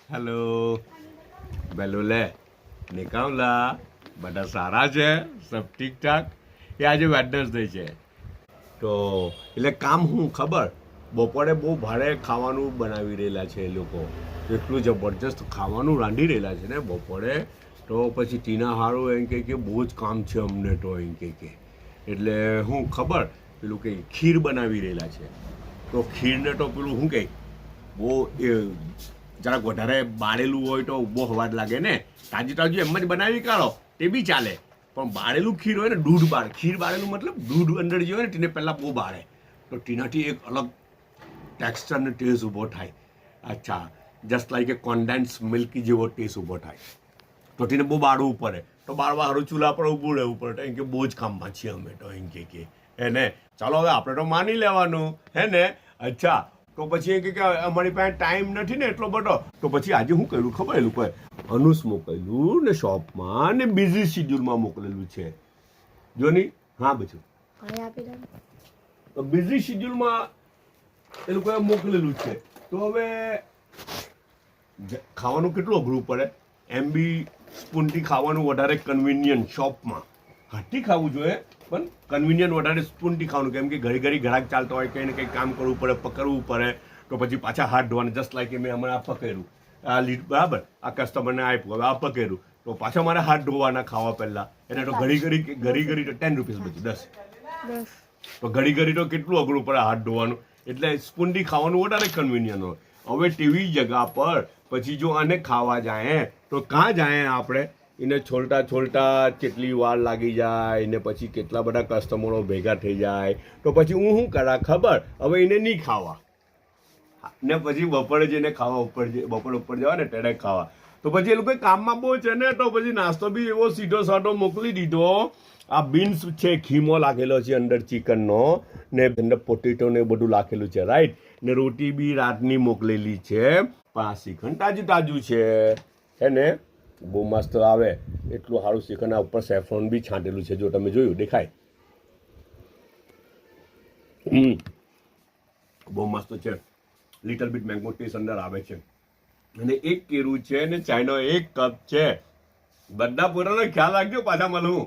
hello બેલુલે નિકામલા બધા સારા છે સબ ઠીકઠાક એ આજે વેડનસડે છે તો એટલે કામ હું ખબર બપોરે બહુ ભારે ખાવાનું બનાવી રહેલા છે એ લોકો એટલું જબરજસ્ત ખાવાનું રાંધી રહેલા છે ને બપોરે તો પછી ટીના હારું એમ કે બહુ જ કામ છે અમને તો એમ કે એટલે હું ખબર પેલું કંઈ ખીર બનાવી રહેલા છે તો ખીરને તો પેલું શું કંઈ બહુ એ જરાક વધારે બાળેલું હોય તો બહુ સ્વાદ લાગે ને તાજી તાજું એમ જ બનાવી કાઢો તે બી ચાલે પણ બાળેલું ખીર હોય ને દૂધ બાળે ખીર બાળેલું મતલબ દૂધ અંદર જે હોય ને તેને પહેલાં બહુ બાળે તો તેનાથી એક અલગ ટેક્સચર ને ટેસ્ટ ઊભો થાય અચ્છા જસ્ટ લાઈક એ કોન્ડેન્સ મિલ્કી જેવો ટેસ્ટ ઊભો થાય તો તેને બહુ બાળવું પડે તો બાળવા સારું ચૂલા પર ઊભું રહેવું પડે એમ કે બહુ જ કામમાં છીએ અમે તો એમ કે હે ને ચાલો હવે આપણે તો માની લેવાનું હે ને અચ્છા તો પછી એ કે અમારી પાસે ટાઈમ નથી ને એટલો બધો તો પછી આજે હું કર્યું ખબર એ લોકોએ અનુસ મોકલેલું ને શોપમાં ને બિઝી શિડ્યુલમાં મોકલેલું છે જો નહીં હા બધું બિઝી શિડ્યુલમાં એ લોકોએ મોકલેલું છે તો હવે ખાવાનું કેટલું અઘરું પડે એમ બી સ્પૂનથી ખાવાનું વધારે કન્વિનિયન્ટ શોપમાં હાથથી ખાવું જોઈએ પણ કન્વિનિયન્ટ વધારે સ્પૂનથી ખાવાનું કેમ કે ઘડી ઘડી ઘરાક ચાલતો હોય કંઈ ને કંઈ કામ કરવું પડે પકડવું પડે તો પછી પાછા હાથ ધોવાના જસ્ટ લાઈક મેં હમણાં આ પકડ્યું આ લીટ બરાબર આ કસ્ટમરને આપ્યું હવે આ પકડ્યું તો પાછા મારે હાથ ધોવાના ખાવા પહેલાં એને તો ઘડી તો 10 રૂપીસ બચ્યું 10 તો ઘડી તો કેટલું અઘરું પડે હાથ ધોવાનું એટલે સ્પૂનથી ખાવાનું વધારે કન્વિનિયન્ટ હોય હવે ટીવી જગા પર પછી જો આને ખાવા જાય તો કાં જાય આપણે એને છોલતા કેટલી વાર લાગી જાય ને પછી કેટલા બધા કસ્ટમરો ભેગા થઈ જાય તો પછી હું શું કરા ખબર હવે એને નહીં ખાવા ને પછી બપોરે જઈને ખાવા બપોરે ઉપર જવા ને ત્યારે ખાવા તો પછી એ લોકો કામમાં બહુ છે ને તો પછી નાસ્તો બી એવો સીધો સાધો મોકલી દીધો આ બીન્સ છે ખીમો લાગેલો છે અંદર ચિકનનો ને અંદર પોટેટો ને બધું લાખેલું છે રાઈટ ને રોટી બી રાતની મોકલેલી છે પણ આ શ્રીખંડ તાજું છે હે ને બહુ મસ્ત આવે એટલું સારું શ્રીખંડ આ ઉપર સેફ્રોન બી છાંટેલું છે જો તમે જોયું દેખાય બહુ મસ્ત છે લિટલ બીટ મેંગો ટેસ્ટ અંદર આવે છે અને એક કેરું છે ને ચાઈનો એક કપ છે બધા પૂરાનો ખ્યાલ રાખજો પાછા મળું